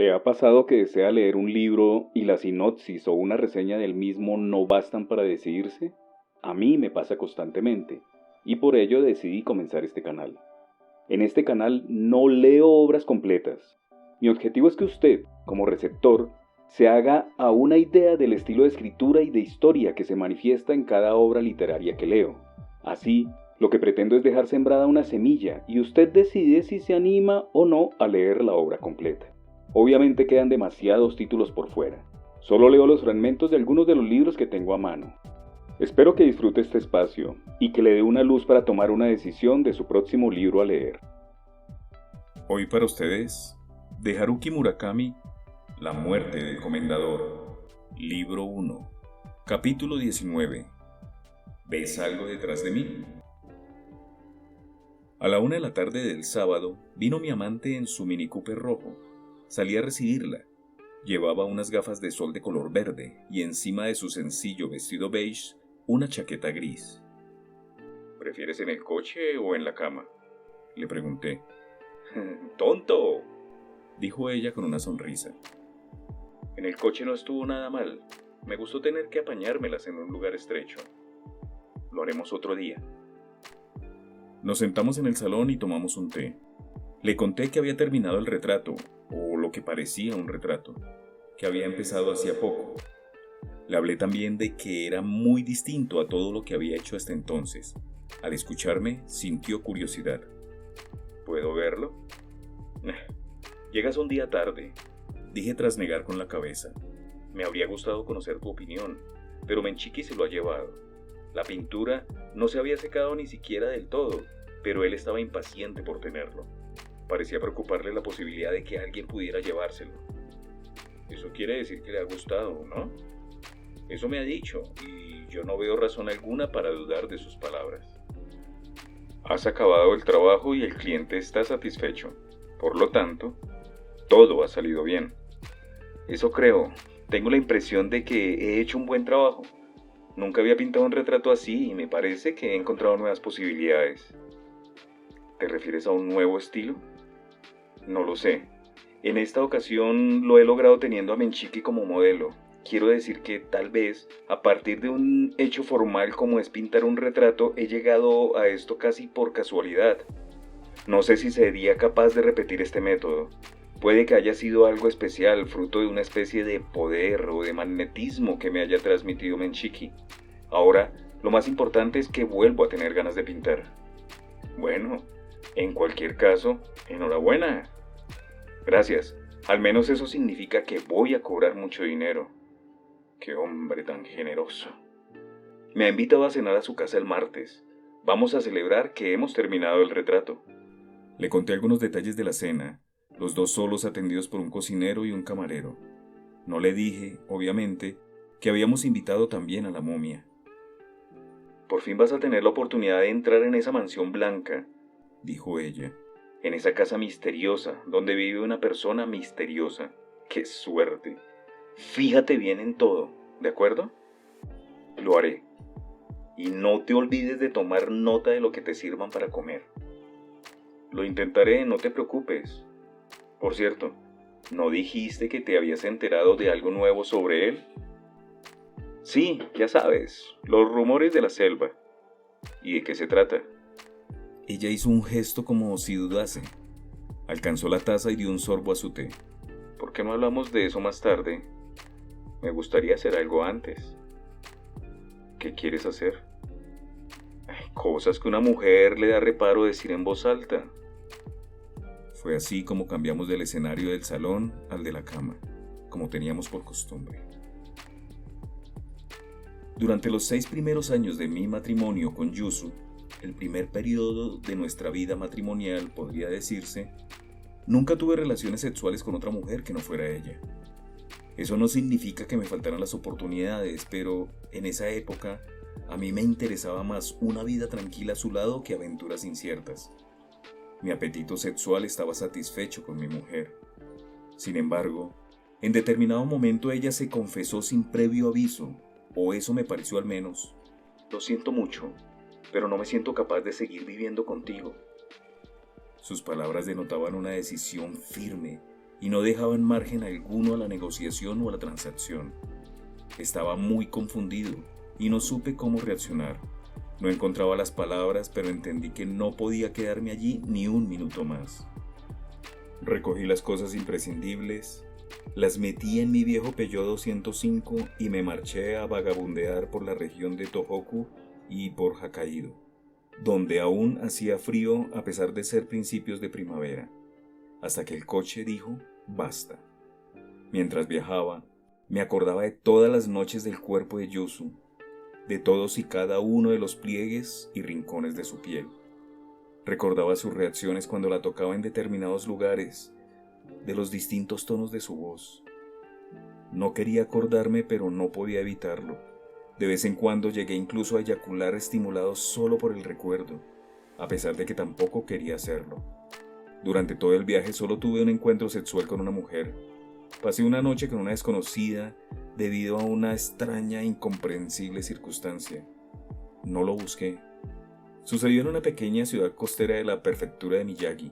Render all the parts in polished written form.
¿Le ha pasado que desea leer un libro y la sinopsis o una reseña del mismo no bastan para decidirse? A mí me pasa constantemente, y por ello decidí comenzar este canal. En este canal no leo obras completas. Mi objetivo es que usted, como receptor, se haga a una idea del estilo de escritura y de historia que se manifiesta en cada obra literaria que leo. Así, lo que pretendo es dejar sembrada una semilla y usted decide si se anima o no a leer la obra completa. Obviamente quedan demasiados títulos por fuera. Solo leo los fragmentos de algunos de los libros que tengo a mano. Espero que disfrute este espacio y que le dé una luz para tomar una decisión de su próximo libro a leer. Hoy para ustedes, de Haruki Murakami, La muerte del comendador, Libro 1, Capítulo 19. ¿Ves algo detrás de mí? A la 1 de la tarde del sábado, vino mi amante en su Mini Cooper rojo. Salí a recibirla. Llevaba unas gafas de sol de color verde y encima de su sencillo vestido beige, una chaqueta gris. ¿Prefieres en el coche o en la cama?, le pregunté. ¡Tonto!, dijo ella con una sonrisa. En el coche no estuvo nada mal. Me gustó tener que apañármelas en un lugar estrecho. Lo haremos otro día. Nos sentamos en el salón y tomamos un té. Le conté que había terminado el retrato, o lo que parecía un retrato, que había empezado hacía poco. Le hablé también de que era muy distinto a todo lo que había hecho hasta entonces. Al escucharme, sintió curiosidad. ¿Puedo verlo? Llegas un día tarde, dije tras negar con la cabeza. Me habría gustado conocer tu opinión, pero Menchiki se lo ha llevado. La pintura no se había secado ni siquiera del todo, pero él estaba impaciente por tenerlo. Parecía preocuparle la posibilidad de que alguien pudiera llevárselo. Eso quiere decir que le ha gustado, ¿no? Eso me ha dicho, y yo no veo razón alguna para dudar de sus palabras. Has acabado el trabajo y el cliente está satisfecho. Por lo tanto, todo ha salido bien. Eso creo. Tengo la impresión de que he hecho un buen trabajo. Nunca había pintado un retrato así y me parece que he encontrado nuevas posibilidades. ¿Te refieres a un nuevo estilo? No lo sé. En esta ocasión lo he logrado teniendo a Menchiki como modelo. Quiero decir que tal vez, a partir de un hecho formal como es pintar un retrato, he llegado a esto casi por casualidad. No sé si sería capaz de repetir este método. Puede que haya sido algo especial, fruto de una especie de poder o de magnetismo que me haya transmitido Menchiki. Ahora, lo más importante es que vuelvo a tener ganas de pintar. Bueno, en cualquier caso, enhorabuena. Gracias. Al menos eso significa que voy a cobrar mucho dinero. ¡Qué hombre tan generoso! Me ha invitado a cenar a su casa el martes. Vamos a celebrar que hemos terminado el retrato. Le conté algunos detalles de la cena, los dos solos atendidos por un cocinero y un camarero. No le dije, obviamente, que habíamos invitado también a la momia. Por fin vas a tener la oportunidad de entrar en esa mansión blanca, dijo ella. En esa casa misteriosa, donde vive una persona misteriosa. ¡Qué suerte! Fíjate bien en todo, ¿de acuerdo? Lo haré. Y no te olvides de tomar nota de lo que te sirvan para comer. Lo intentaré, no te preocupes. Por cierto, ¿no dijiste que te habías enterado de algo nuevo sobre él? Sí, ya sabes, los rumores de la selva. ¿Y de qué se trata? Ella hizo un gesto como si dudase. Alcanzó la taza y dio un sorbo a su té. ¿Por qué no hablamos de eso más tarde? Me gustaría hacer algo antes. ¿Qué quieres hacer? Cosas que una mujer le da reparo decir en voz alta. Fue así como cambiamos del escenario del salón al de la cama, como teníamos por costumbre. Durante los 6 primeros años de mi matrimonio con Yusu, el primer periodo de nuestra vida matrimonial, podría decirse, nunca tuve relaciones sexuales con otra mujer que no fuera ella. Eso no significa que me faltaran las oportunidades, pero en esa época a mí me interesaba más una vida tranquila a su lado que aventuras inciertas. Mi apetito sexual estaba satisfecho con mi mujer. Sin embargo, en determinado momento ella se confesó sin previo aviso, o eso me pareció al menos. Lo siento mucho, pero no me siento capaz de seguir viviendo contigo. Sus palabras denotaban una decisión firme y no dejaban margen alguno a la negociación o a la transacción. Estaba muy confundido y no supe cómo reaccionar. No encontraba las palabras, pero entendí que no podía quedarme allí ni un minuto más. Recogí las cosas imprescindibles, las metí en mi viejo Peugeot 205 y me marché a vagabundear por la región de Tohoku y por Hokkaido, donde aún hacía frío a pesar de ser principios de primavera, hasta que el coche dijo basta. Mientras viajaba, me acordaba de todas las noches del cuerpo de Yusu, de todos y cada uno de los pliegues y rincones de su piel. Recordaba sus reacciones cuando la tocaba en determinados lugares, de los distintos tonos de su voz. No quería acordarme, pero no podía evitarlo. De vez en cuando llegué incluso a eyacular estimulado solo por el recuerdo, a pesar de que tampoco quería hacerlo. Durante todo el viaje solo tuve un encuentro sexual con una mujer. Pasé una noche con una desconocida debido a una extraña e incomprensible circunstancia. No lo busqué. Sucedió en una pequeña ciudad costera de la prefectura de Miyagi.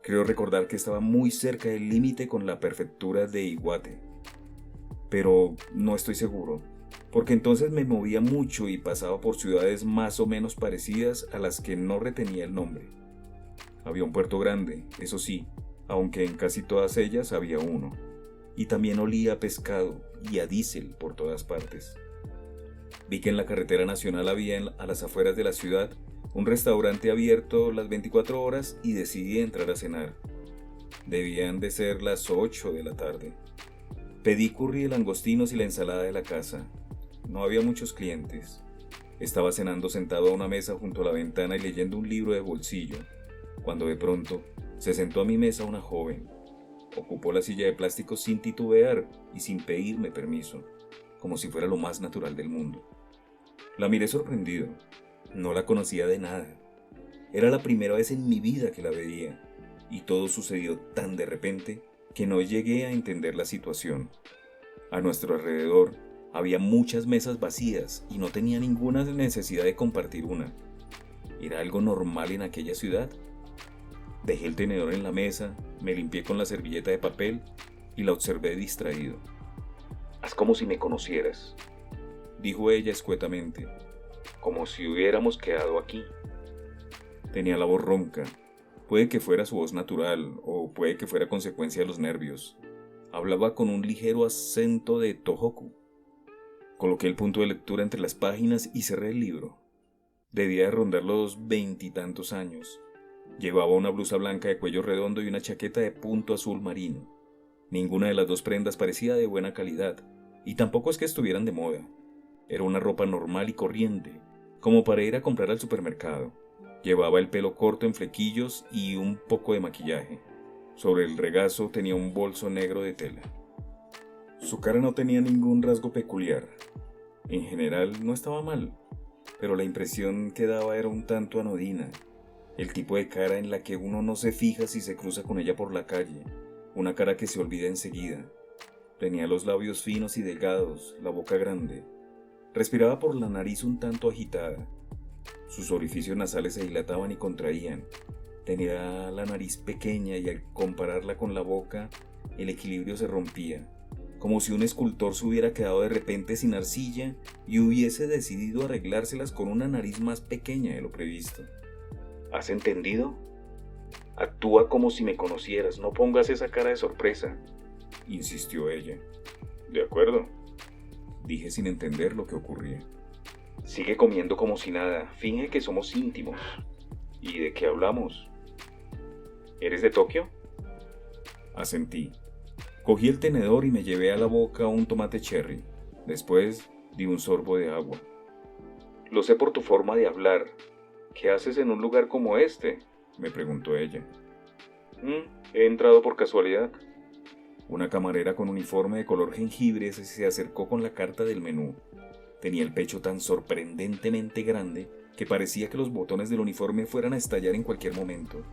Creo recordar que estaba muy cerca del límite con la prefectura de Iwate. Pero no estoy seguro, porque entonces me movía mucho y pasaba por ciudades más o menos parecidas a las que no retenía el nombre. Había un puerto grande, eso sí, aunque en casi todas ellas había uno. Y también olía a pescado y a diésel por todas partes. Vi que en la carretera nacional había a las afueras de la ciudad un restaurante abierto las 24 horas y decidí entrar a cenar. Debían de ser las 8 de la tarde. Pedí curry de langostinos y la ensalada de la casa. No había muchos clientes. Estaba cenando sentado a una mesa junto a la ventana y leyendo un libro de bolsillo, cuando de pronto se sentó a mi mesa una joven. Ocupó la silla de plástico sin titubear y sin pedirme permiso, como si fuera lo más natural del mundo. La miré sorprendido. No la conocía de nada. Era la primera vez en mi vida que la veía, y todo sucedió tan de repente que no llegué a entender la situación. A nuestro alrededor había muchas mesas vacías y no tenía ninguna necesidad de compartir una. ¿Era algo normal en aquella ciudad? Dejé el tenedor en la mesa, me limpié con la servilleta de papel y la observé distraído. «Haz como si me conocieras», dijo ella escuetamente. «como si hubiéramos quedado aquí». Tenía la voz ronca. Puede que fuera su voz natural o puede que fuera consecuencia de los nervios. Hablaba con un ligero acento de Tohoku. Coloqué el punto de lectura entre las páginas y cerré el libro. Debía de rondar los 20 y tantos años. Llevaba una blusa blanca de cuello redondo y una chaqueta de punto azul marino. Ninguna de las dos prendas parecía de buena calidad, y tampoco es que estuvieran de moda. Era una ropa normal y corriente, como para ir a comprar al supermercado. Llevaba el pelo corto en flequillos y un poco de maquillaje. Sobre el regazo tenía un bolso negro de tela. Su cara no tenía ningún rasgo peculiar. En general no estaba mal, pero la impresión que daba era un tanto anodina. El tipo de cara en la que uno no se fija si se cruza con ella por la calle, una cara que se olvida enseguida. Tenía los labios finos y delgados, la boca grande. Respiraba por la nariz un tanto agitada. Sus orificios nasales se dilataban y contraían. Tenía la nariz pequeña y al compararla con la boca, el equilibrio se rompía, como si un escultor se hubiera quedado de repente sin arcilla y hubiese decidido arreglárselas con una nariz más pequeña de lo previsto. ¿Has entendido? Actúa como si me conocieras, no pongas esa cara de sorpresa, insistió ella. De acuerdo, dije sin entender lo que ocurría. Sigue comiendo como si nada, finge que somos íntimos. ¿Y de qué hablamos? ¿Eres de Tokio? Asentí. Cogí el tenedor y me llevé a la boca un tomate cherry. Después di un sorbo de agua. Lo sé por tu forma de hablar. ¿Qué haces en un lugar como este?, me preguntó ella. He entrado por casualidad. Una camarera con uniforme de color jengibre se acercó con la carta del menú. Tenía el pecho tan sorprendentemente grande que parecía que los botones del uniforme fueran a estallar en cualquier momento.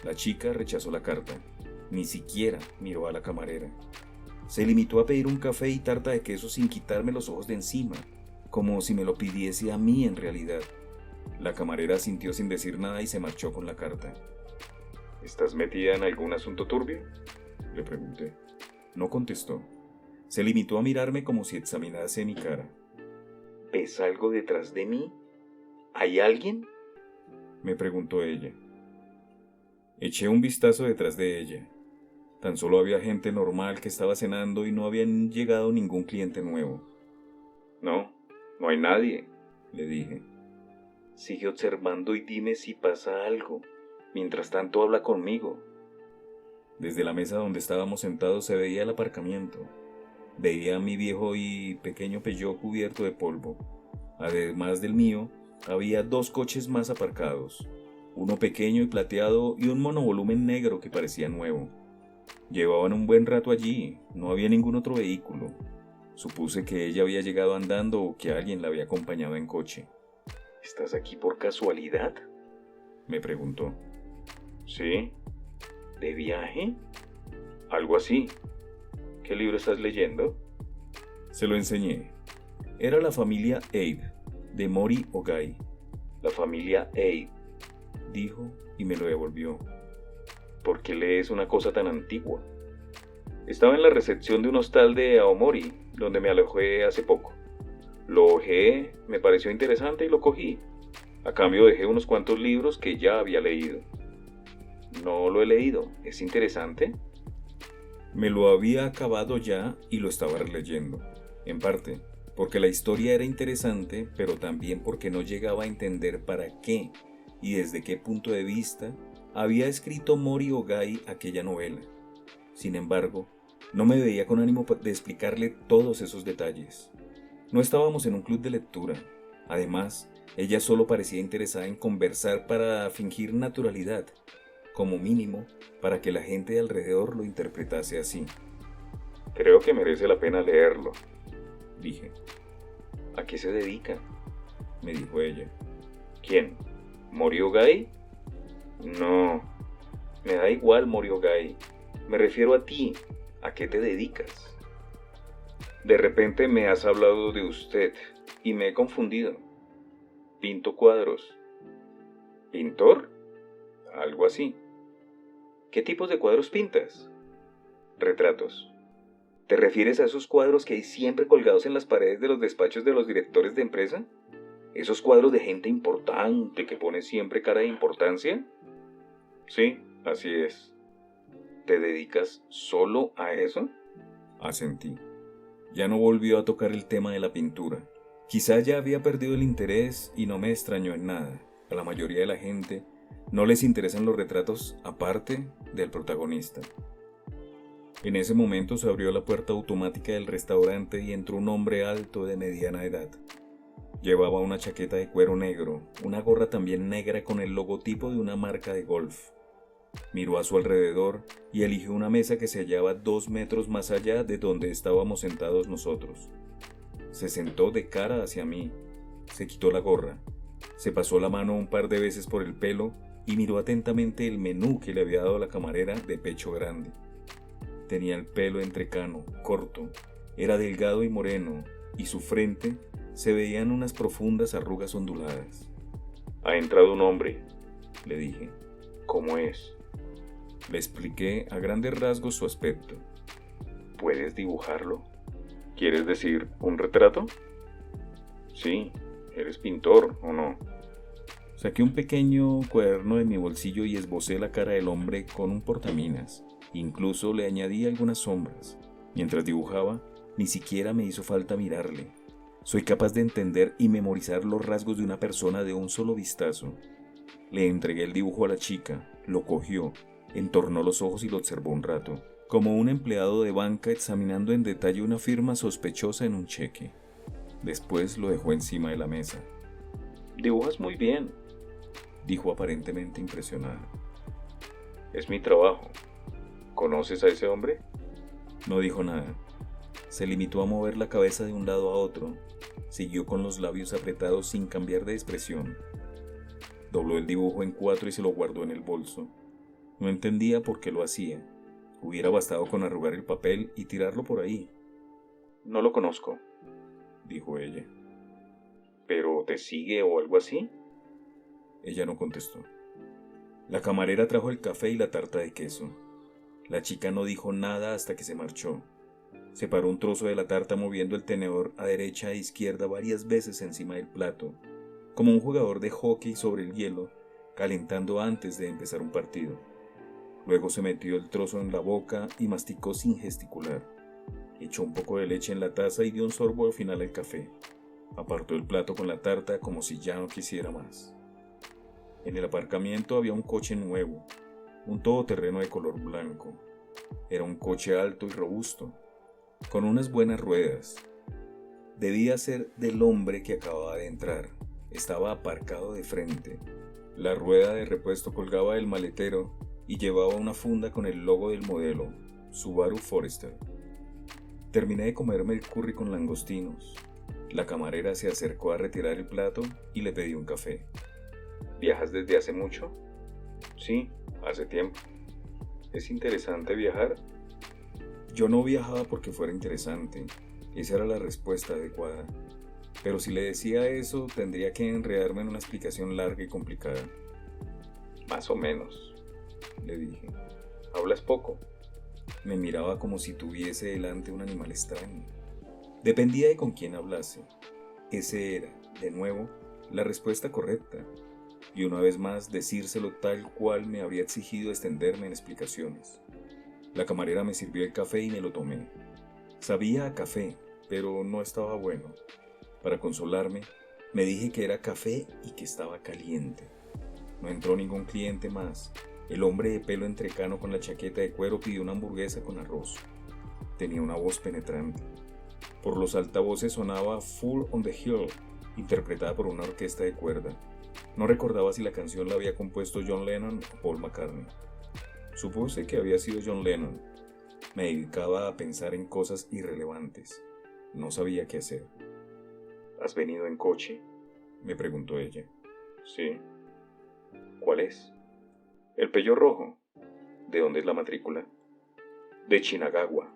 La chica rechazó la carta. Ni siquiera miró a la camarera. Se limitó a pedir un café y tarta de queso sin quitarme los ojos de encima, como si me lo pidiese a mí en realidad. La camarera asintió sin decir nada y se marchó con la carta. ¿Estás metida en algún asunto turbio? Le pregunté. No contestó. Se limitó a mirarme como si examinase mi cara. ¿Ves algo detrás de mí? ¿Hay alguien? Me preguntó ella. Eché un vistazo detrás de ella. Tan solo había gente normal que estaba cenando y no habían llegado ningún cliente nuevo. No, no hay nadie, le dije. Sigue observando y dime si pasa algo. Mientras tanto habla conmigo. Desde la mesa donde estábamos sentados se veía el aparcamiento. Veía mi viejo y pequeño Peugeot cubierto de polvo. Además del mío, había 2 coches más aparcados. Uno pequeño y plateado y un monovolumen negro que parecía nuevo. Llevaban un buen rato allí, no había ningún otro vehículo. Supuse que ella había llegado andando o que alguien la había acompañado en coche. ¿Estás aquí por casualidad?, me preguntó. ¿Sí? ¿De viaje? Algo así. ¿Qué libro estás leyendo? Se lo enseñé. Era La familia Abe, de Mori Ogai. La familia Abe, dijo y me lo devolvió. ¿Por qué lees una cosa tan antigua? Estaba en la recepción de un hostal de Aomori, donde me alojé hace poco. Lo hojeé, me pareció interesante y lo cogí. A cambio dejé unos cuantos libros que ya había leído. No lo he leído, ¿es interesante? Me lo había acabado ya y lo estaba releyendo, en parte porque la historia era interesante, pero también porque no llegaba a entender para qué y desde qué punto de vista había escrito Mori Ogai aquella novela. Sin embargo, no me veía con ánimo de explicarle todos esos detalles. No estábamos en un club de lectura. Además, ella solo parecía interesada en conversar para fingir naturalidad, como mínimo para que la gente de alrededor lo interpretase así. Creo que merece la pena leerlo, dije. ¿A qué se dedica?, me dijo ella. ¿Quién? ¿Mori Ogai? No, me da igual Mori Ogai. Me refiero a ti. ¿A qué te dedicas? De repente me has hablado de usted y me he confundido. Pinto cuadros. ¿Pintor? Algo así. ¿Qué tipos de cuadros pintas? Retratos. ¿Te refieres a esos cuadros que hay siempre colgados en las paredes de los despachos de los directores de empresa? ¿Esos cuadros de gente importante que pone siempre cara de importancia? Sí, así es. ¿Te dedicas solo a eso? Asentí. Ya no volvió a tocar el tema de la pintura. Quizá ya había perdido el interés y no me extrañó en nada. A la mayoría de la gente no les interesan los retratos aparte del protagonista. En ese momento se abrió la puerta automática del restaurante y entró un hombre alto de mediana edad. Llevaba una chaqueta de cuero negro, una gorra también negra con el logotipo de una marca de golf. Miró a su alrededor y eligió una mesa que se hallaba 2 metros más allá de donde estábamos sentados nosotros. Se sentó de cara hacia mí, se quitó la gorra, se pasó la mano un par de veces por el pelo y miró atentamente el menú que le había dado la camarera de pecho grande. Tenía el pelo entrecano, corto, era delgado y moreno, y su frente se veían unas profundas arrugas onduladas. Ha entrado un hombre, le dije. ¿Cómo es? Le expliqué a grandes rasgos su aspecto. ¿Puedes dibujarlo? ¿Quieres decir un retrato? Sí, eres pintor, ¿o no? Saqué un pequeño cuaderno de mi bolsillo y esbocé la cara del hombre con un portaminas. Incluso le añadí algunas sombras. Mientras dibujaba, ni siquiera me hizo falta mirarle. Soy capaz de entender y memorizar los rasgos de una persona de un solo vistazo. Le entregué el dibujo a la chica, lo cogió, entornó los ojos y lo observó un rato, como un empleado de banca examinando en detalle una firma sospechosa en un cheque. Después lo dejó encima de la mesa. Dibujas muy bien, dijo aparentemente impresionado. Es mi trabajo. ¿Conoces a ese hombre? No dijo nada. Se limitó a mover la cabeza de un lado a otro. Siguió con los labios apretados sin cambiar de expresión. Dobló el dibujo en 4 y se lo guardó en el bolso. No entendía por qué lo hacía. Hubiera bastado con arrugar el papel y tirarlo por ahí. No lo conozco, dijo ella. ¿Pero te sigue o algo así? Ella no contestó. La camarera trajo el café y la tarta de queso. La chica no dijo nada hasta que se marchó. Separó un trozo de la tarta moviendo el tenedor a derecha e izquierda varias veces encima del plato, como un jugador de hockey sobre el hielo, calentando antes de empezar un partido. Luego se metió el trozo en la boca y masticó sin gesticular. Echó un poco de leche en la taza y dio un sorbo al final al café. Apartó el plato con la tarta como si ya no quisiera más. En el aparcamiento había un coche nuevo, un todoterreno de color blanco. Era un coche alto y robusto, con unas buenas ruedas. Debía ser del hombre que acababa de entrar. Estaba aparcado de frente. La rueda de repuesto colgaba del maletero y llevaba una funda con el logo del modelo, Subaru Forester. Terminé de comerme el curry con langostinos. La camarera se acercó a retirar el plato y le pedí un café. ¿Viajas desde hace mucho? Sí, hace tiempo. ¿Es interesante viajar? Yo no viajaba porque fuera interesante. Esa era la respuesta adecuada. Pero si le decía eso, tendría que enredarme en una explicación larga y complicada. Más o menos, le dije. ¿Hablas poco? Me miraba como si tuviese delante un animal extraño. Dependía de con quién hablase. Ese era, de nuevo, la respuesta correcta. Y una vez más decírselo tal cual me habría exigido extenderme en explicaciones. La camarera me sirvió el café y me lo tomé. Sabía a café, pero no estaba bueno. Para consolarme, me dije que era café y que estaba caliente. No entró ningún cliente más. El hombre de pelo entrecano con la chaqueta de cuero pidió una hamburguesa con arroz. Tenía una voz penetrante. Por los altavoces sonaba Fool on the Hill, interpretada por una orquesta de cuerda. No recordaba si la canción la había compuesto John Lennon o Paul McCartney. Supuse que había sido John Lennon. Me dedicaba a pensar en cosas irrelevantes. No sabía qué hacer. ¿Has venido en coche?, me preguntó ella. Sí. ¿Cuál es? El Peugeot rojo. ¿De dónde es la matrícula? De Chinagagua.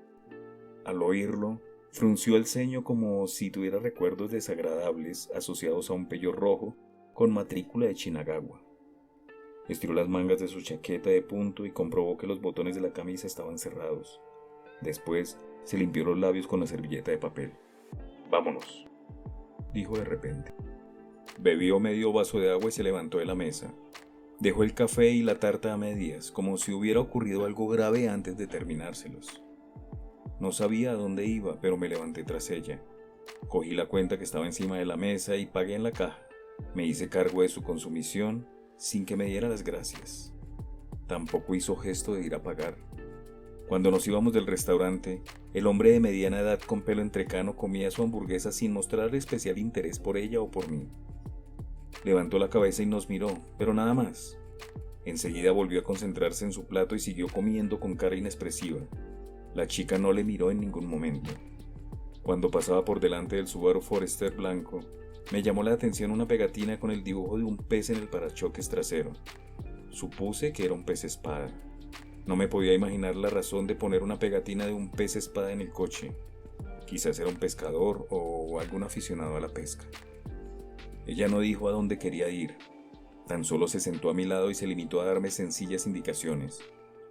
Al oírlo, frunció el ceño como si tuviera recuerdos desagradables asociados a un Peugeot rojo con matrícula de Chinagagua. Estiró las mangas de su chaqueta de punto y comprobó que los botones de la camisa estaban cerrados. Después se limpió los labios con la servilleta de papel. Vámonos, dijo de repente. Bebió medio vaso de agua y se levantó de la mesa. Dejó el café y la tarta a medias, como si hubiera ocurrido algo grave antes de terminárselos. No sabía a dónde iba, pero me levanté tras ella. Cogí la cuenta que estaba encima de la mesa y pagué en la caja. Me hice cargo de su consumición sin que me diera las gracias. Tampoco hizo gesto de ir a pagar. Cuando nos íbamos del restaurante, el hombre de mediana edad con pelo entrecano comía su hamburguesa sin mostrar especial interés por ella o por mí. Levantó la cabeza y nos miró, pero nada más. Enseguida volvió a concentrarse en su plato y siguió comiendo con cara inexpresiva. La chica no le miró en ningún momento. Cuando pasaba por delante del Subaru Forester blanco, me llamó la atención una pegatina con el dibujo de un pez en el parachoques trasero. Supuse que era un pez espada. No me podía imaginar la razón de poner una pegatina de un pez espada en el coche. Quizás era un pescador o algún aficionado a la pesca. Ella no dijo a dónde quería ir. Tan solo se sentó a mi lado y se limitó a darme sencillas indicaciones.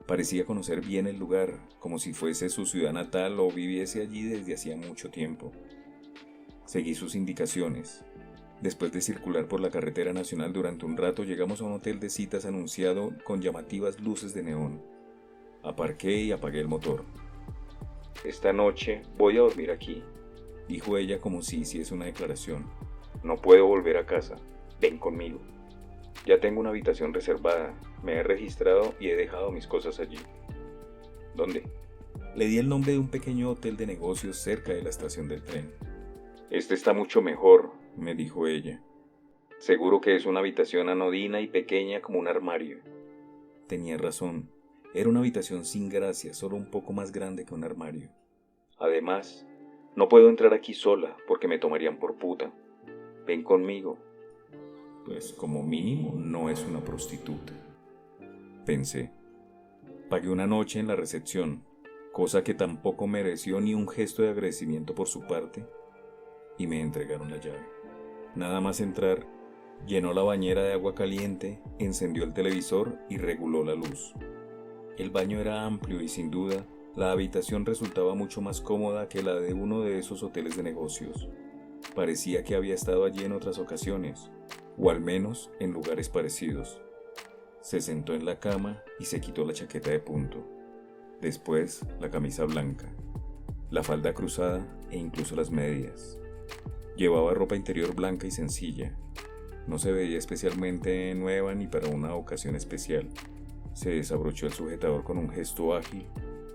Parecía conocer bien el lugar, como si fuese su ciudad natal o viviese allí desde hacía mucho tiempo. Seguí sus indicaciones. Después de circular por la carretera nacional durante un rato, llegamos a un hotel de citas anunciado con llamativas luces de neón. Aparqué y apagué el motor. Esta noche voy a dormir aquí, dijo ella como si hiciese una declaración. No puedo volver a casa. Ven conmigo. Ya tengo una habitación reservada. Me he registrado y he dejado mis cosas allí. ¿Dónde? Le di el nombre de un pequeño hotel de negocios cerca de la estación del tren. Este está mucho mejor, me dijo ella. Seguro que es una habitación anodina y pequeña como un armario. Tenía razón. Era una habitación sin gracia, solo un poco más grande que un armario. Además, no puedo entrar aquí sola porque me tomarían por puta. Ven conmigo. Pues como mínimo no es una prostituta, pensé. Pagué una noche en la recepción, cosa que tampoco mereció ni un gesto de agradecimiento por su parte, y me entregaron la llave. Nada más entrar, llenó la bañera de agua caliente, encendió el televisor y reguló la luz. El baño era amplio y sin duda, la habitación resultaba mucho más cómoda que la de uno de esos hoteles de negocios. Parecía que había estado allí en otras ocasiones, o al menos en lugares parecidos. Se sentó en la cama y se quitó la chaqueta de punto. Después, la camisa blanca, la falda cruzada e incluso las medias. Llevaba ropa interior blanca y sencilla. No se veía especialmente nueva ni para una ocasión especial. Se desabrochó el sujetador con un gesto ágil,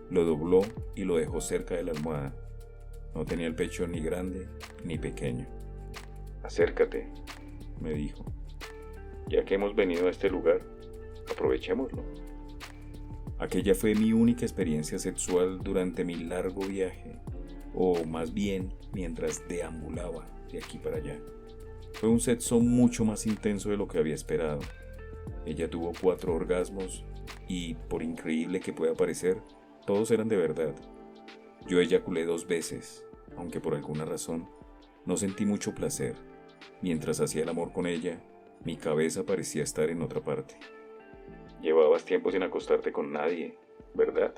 lo dobló y lo dejó cerca de la almohada. No tenía el pecho ni grande ni pequeño. Acércate, me dijo. Ya que hemos venido a este lugar, aprovechémoslo. Aquella fue mi única experiencia sexual durante mi largo viaje, o más bien mientras deambulaba de aquí para allá. Fue un sexo mucho más intenso de lo que había esperado. Ella tuvo 4 orgasmos y, por increíble que pueda parecer, todos eran de verdad. Yo eyaculé 2 veces, aunque por alguna razón no sentí mucho placer. Mientras hacía el amor con ella, mi cabeza parecía estar en otra parte. Llevabas tiempo sin acostarte con nadie, ¿verdad?,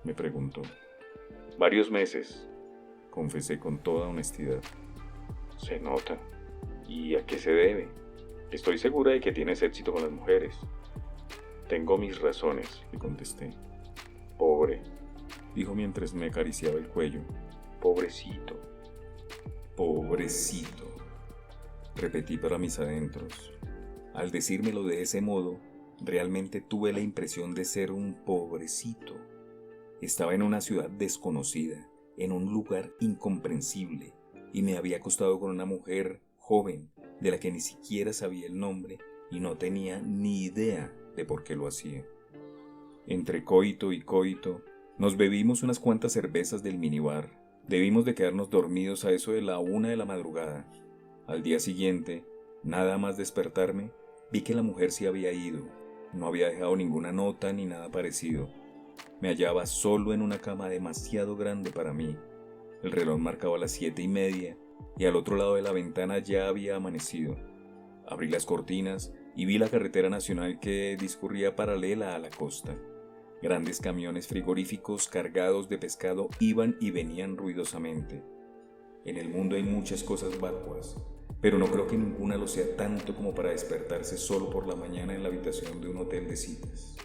me preguntó. Varios meses, confesé con toda honestidad. Se nota. ¿Y a qué se debe? Estoy segura de que tienes éxito con las mujeres. Tengo mis razones, le contesté. Pobre, dijo mientras me acariciaba el cuello. Pobrecito. Pobrecito, repetí para mis adentros. Al decírmelo de ese modo, realmente tuve la impresión de ser un pobrecito. Estaba en una ciudad desconocida, en un lugar incomprensible, y me había acostado con una mujer joven, de la que ni siquiera sabía el nombre y no tenía ni idea de por qué lo hacía. Entre coito y coito, nos bebimos unas cuantas cervezas del minibar. Debimos de quedarnos dormidos a eso de la 1 de la madrugada. Al día siguiente, nada más despertarme, vi que la mujer se había ido. No había dejado ninguna nota ni nada parecido. Me hallaba solo en una cama demasiado grande para mí. El reloj marcaba las 7:30 y al otro lado de la ventana ya había amanecido. Abrí las cortinas y vi la carretera nacional que discurría paralela a la costa. Grandes camiones frigoríficos cargados de pescado iban y venían ruidosamente. En el mundo hay muchas cosas vacuas, pero no creo que ninguna lo sea tanto como para despertarse solo por la mañana en la habitación de un hotel de citas.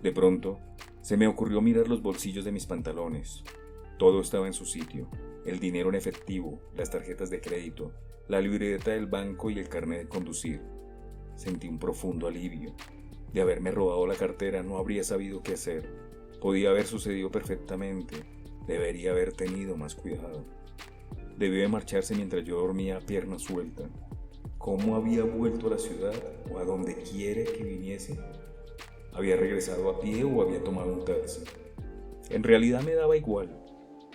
De pronto, se me ocurrió mirar los bolsillos de mis pantalones. Todo estaba en su sitio: el dinero en efectivo, las tarjetas de crédito, la libreta del banco y el carnet de conducir. Sentí un profundo alivio. De haberme robado la cartera no habría sabido qué hacer. Podía haber sucedido perfectamente. Debería haber tenido más cuidado. Debió de marcharse mientras yo dormía a pierna suelta. ¿Cómo había vuelto a la ciudad o a donde quiere que viniese? ¿Había regresado a pie o había tomado un taxi? En realidad me daba igual.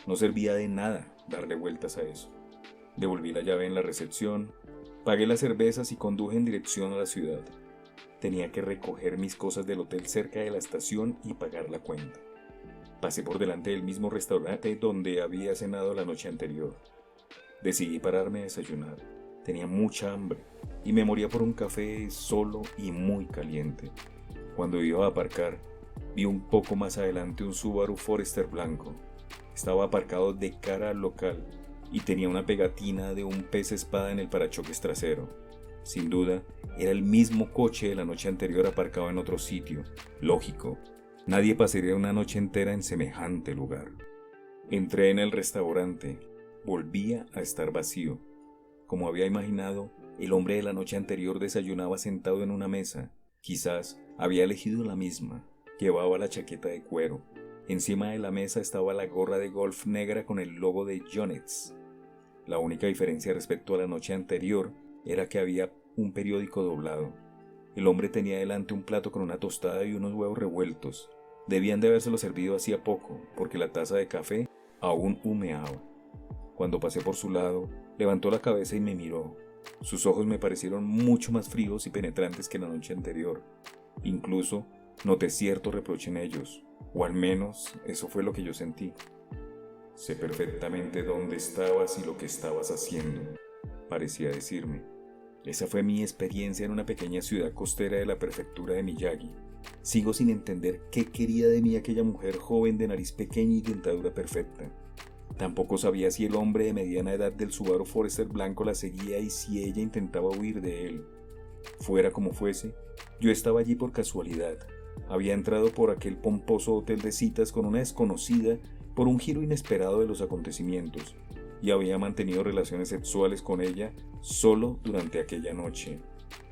No servía de nada darle vueltas a eso. Devolví la llave en la recepción, pagué las cervezas y conduje en dirección a la ciudad. Tenía que recoger mis cosas del hotel cerca de la estación y pagar la cuenta. Pasé por delante del mismo restaurante donde había cenado la noche anterior. Decidí pararme a desayunar. Tenía mucha hambre y me moría por un café solo y muy caliente. Cuando iba a aparcar, vi un poco más adelante un Subaru Forester blanco. Estaba aparcado de cara al local y tenía una pegatina de un pez espada en el parachoques trasero. Sin duda, era el mismo coche de la noche anterior aparcado en otro sitio. Lógico, nadie pasaría una noche entera en semejante lugar. Entré en el restaurante. Volvía a estar vacío. Como había imaginado, el hombre de la noche anterior desayunaba sentado en una mesa. Quizás había elegido la misma. Llevaba la chaqueta de cuero. Encima de la mesa estaba la gorra de golf negra con el logo de Jonets. La única diferencia respecto a la noche anterior era que había un periódico doblado. El hombre tenía delante un plato con una tostada y unos huevos revueltos. Debían de habérselo servido hacía poco, porque la taza de café aún humeaba. Cuando pasé por su lado, levantó la cabeza y me miró. Sus ojos me parecieron mucho más fríos y penetrantes que la noche anterior. Incluso noté cierto reproche en ellos, o al menos eso fue lo que yo sentí. Sé perfectamente dónde estabas y lo que estabas haciendo, parecía decirme. Esa fue mi experiencia en una pequeña ciudad costera de la prefectura de Miyagi. Sigo sin entender qué quería de mí aquella mujer joven de nariz pequeña y dentadura perfecta. Tampoco sabía si el hombre de mediana edad del Subaru Forester blanco la seguía y si ella intentaba huir de él. Fuera como fuese, yo estaba allí por casualidad. Había entrado por aquel pomposo hotel de citas con una desconocida por un giro inesperado de los acontecimientos y había mantenido relaciones sexuales con ella solo durante aquella noche.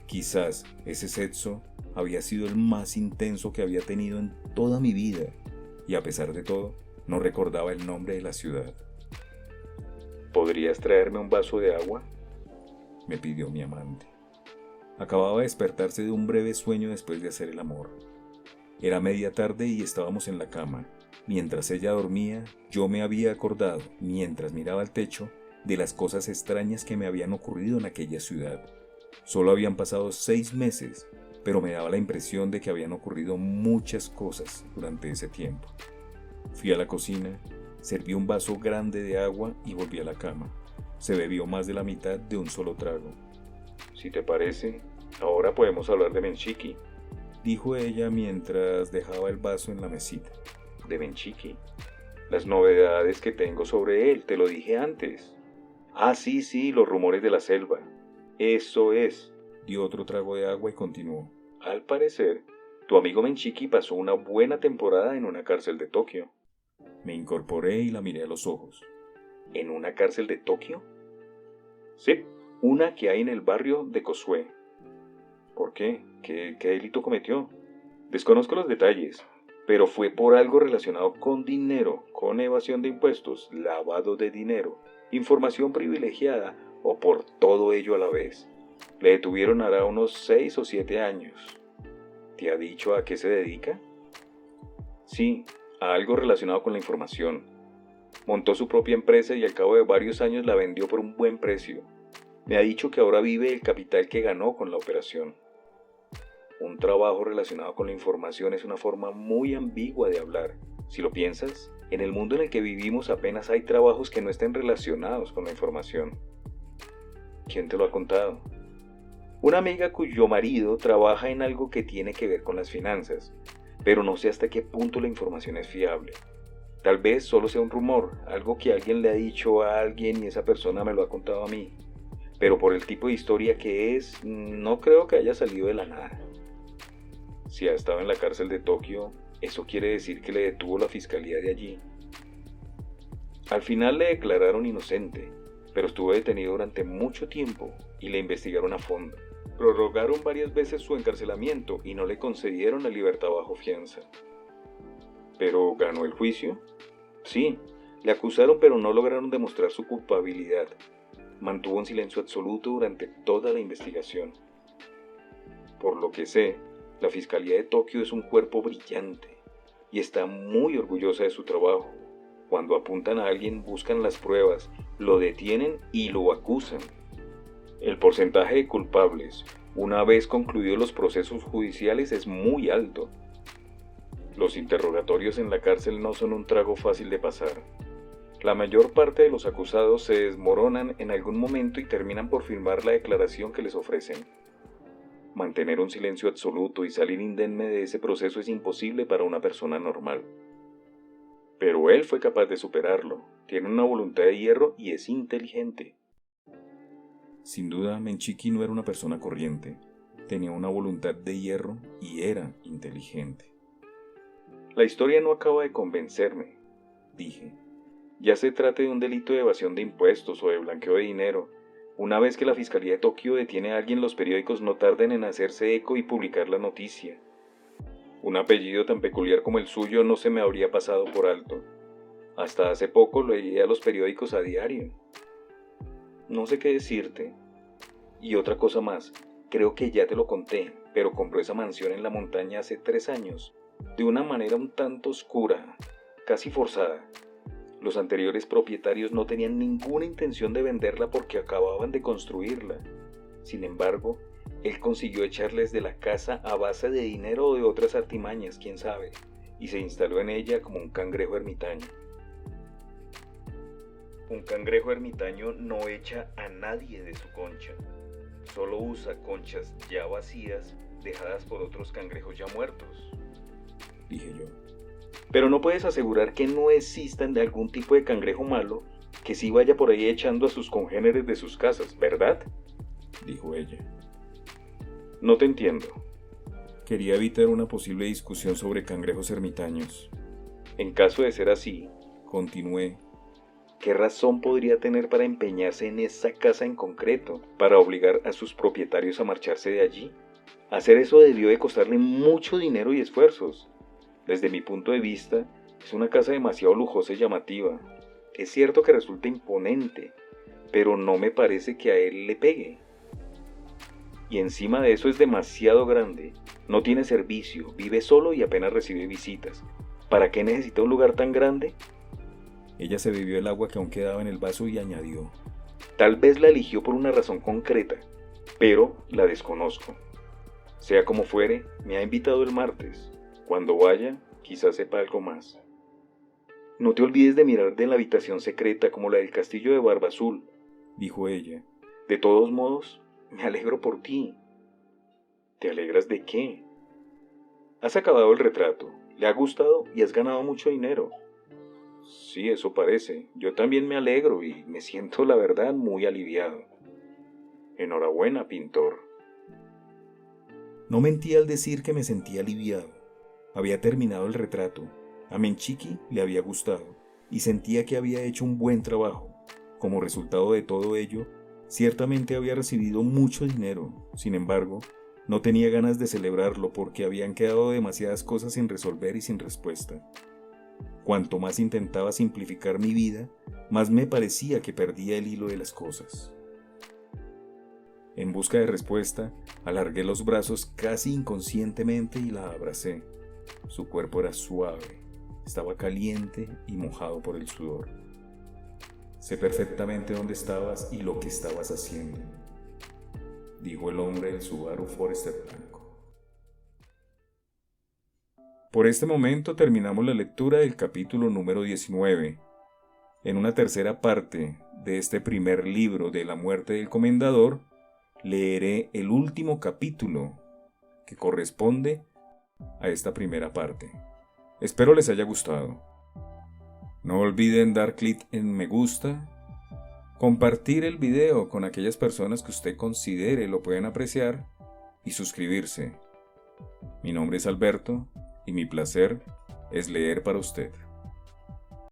Quizás ese sexo había sido el más intenso que había tenido en toda mi vida y a pesar de todo no recordaba el nombre de la ciudad. ¿Podrías traerme un vaso de agua?, me pidió mi amante. Acababa de despertarse de un breve sueño después de hacer el amor. Era media tarde y estábamos en la cama. Mientras ella dormía, yo me había acordado, mientras miraba al techo, de las cosas extrañas que me habían ocurrido en aquella ciudad. Solo habían pasado 6 meses, pero me daba la impresión de que habían ocurrido muchas cosas durante ese tiempo. Fui a la cocina, serví un vaso grande de agua y volví a la cama. Se bebió más de la mitad de un solo trago. Si te parece, ahora podemos hablar de Menchiki, dijo ella mientras dejaba el vaso en la mesita. De Menchiki. Las novedades que tengo sobre él, te lo dije antes. Ah, sí, los rumores de la selva. Eso es. Dio otro trago de agua y continuó. Al parecer, tu amigo Menchiki pasó una buena temporada en una cárcel de Tokio. Me incorporé y la miré a los ojos. ¿En una cárcel de Tokio? Sí, una que hay en el barrio de Kosue. ¿Por qué? ¿Qué delito cometió? Desconozco los detalles, pero fue por algo relacionado con dinero, con evasión de impuestos, lavado de dinero, información privilegiada o por todo ello a la vez. Le detuvieron hará unos 6 o 7 años. ¿Te ha dicho a qué se dedica? Sí, a algo relacionado con la información. Montó su propia empresa y al cabo de varios años la vendió por un buen precio. Me ha dicho que ahora vive el capital que ganó con la operación. Un trabajo relacionado con la información es una forma muy ambigua de hablar. Si lo piensas, en el mundo en el que vivimos apenas hay trabajos que no estén relacionados con la información. ¿Quién te lo ha contado? Una amiga cuyo marido trabaja en algo que tiene que ver con las finanzas, pero no sé hasta qué punto la información es fiable. Tal vez solo sea un rumor, algo que alguien le ha dicho a alguien y esa persona me lo ha contado a mí. Pero por el tipo de historia que es, no creo que haya salido de la nada. Si ha estado en la cárcel de Tokio, eso quiere decir que le detuvo la fiscalía de allí. Al final le declararon inocente, pero estuvo detenido durante mucho tiempo y le investigaron a fondo. Prorrogaron varias veces su encarcelamiento y no le concedieron la libertad bajo fianza. ¿Pero ganó el juicio? Sí, le acusaron pero no lograron demostrar su culpabilidad. Mantuvo un silencio absoluto durante toda la investigación. Por lo que sé, la Fiscalía de Tokio es un cuerpo brillante y está muy orgullosa de su trabajo. Cuando apuntan a alguien, buscan las pruebas, lo detienen y lo acusan. El porcentaje de culpables, una vez concluidos los procesos judiciales, es muy alto. Los interrogatorios en la cárcel no son un trago fácil de pasar. La mayor parte de los acusados se desmoronan en algún momento y terminan por firmar la declaración que les ofrecen. Mantener un silencio absoluto y salir indemne de ese proceso es imposible para una persona normal. Pero él fue capaz de superarlo, tiene una voluntad de hierro y es inteligente. Sin duda, Menchiki no era una persona corriente, tenía una voluntad de hierro y era inteligente. La historia no acaba de convencerme, dije. Ya se trate de un delito de evasión de impuestos o de blanqueo de dinero. Una vez que la Fiscalía de Tokio detiene a alguien, los periódicos no tardan en hacerse eco y publicar la noticia. Un apellido tan peculiar como el suyo no se me habría pasado por alto. Hasta hace poco lo leía a los periódicos a diario. No sé qué decirte. Y otra cosa más, creo que ya te lo conté, pero compró esa mansión en la montaña hace 3 años, de una manera un tanto oscura, casi forzada. Los anteriores propietarios no tenían ninguna intención de venderla porque acababan de construirla. Sin embargo, él consiguió echarles de la casa a base de dinero o de otras artimañas, quién sabe, y se instaló en ella como un cangrejo ermitaño. Un cangrejo ermitaño no echa a nadie de su concha, solo usa conchas ya vacías dejadas por otros cangrejos ya muertos, dije yo. pero no puedes asegurar que no existan de algún tipo de cangrejo malo que sí vaya por ahí echando a sus congéneres de sus casas, ¿verdad? Dijo ella. No te entiendo. Quería evitar una posible discusión sobre cangrejos ermitaños. En caso de ser así, Continué. ¿qué razón podría tener para empeñarse en esa casa en concreto, para obligar a sus propietarios a marcharse de allí? Hacer eso debió de costarle mucho dinero y esfuerzos. Desde mi punto de vista, es una casa demasiado lujosa y llamativa. Es cierto que resulta imponente, pero no me parece que a él le pegue. Y encima de eso es demasiado grande. No tiene servicio, vive solo y apenas recibe visitas. ¿Para qué necesita un lugar tan grande? Ella se bebió el agua que aún quedaba en el vaso y añadió. Tal vez la eligió por una razón concreta, pero la desconozco. Sea como fuere, me ha invitado el martes. Cuando vaya, quizás sepa algo más. No te olvides de mirar de la habitación secreta como la del castillo de Barba Azul, dijo ella. De todos modos, me alegro por ti. ¿Te alegras de qué? Has acabado el retrato, le ha gustado y has ganado mucho dinero. Sí, eso parece. Yo también me alegro y me siento, la verdad, muy aliviado. Enhorabuena, pintor. No mentí al decir que me sentía aliviado. Había terminado el retrato. A Menchiki le había gustado y sentía que había hecho un buen trabajo. Como resultado de todo ello, ciertamente había recibido mucho dinero. Sin embargo, no tenía ganas de celebrarlo porque habían quedado demasiadas cosas sin resolver y sin respuesta. Cuanto más intentaba simplificar mi vida, más me parecía que perdía el hilo de las cosas. En busca de respuesta, alargué los brazos casi inconscientemente y la abracé. Su cuerpo era suave, estaba caliente y mojado por el sudor. Sé perfectamente dónde estabas y lo que estabas haciendo, dijo el hombre del Subaru Forester blanco. Por este momento terminamos la lectura del capítulo número 19. En una tercera parte de este primer libro de La muerte del comendador, leeré el último capítulo que corresponde a esta primera parte. Espero les haya gustado. No olviden dar clic en me gusta, compartir el video con aquellas personas que usted considere lo pueden apreciar y suscribirse. Mi nombre es Alberto y mi placer es leer para usted.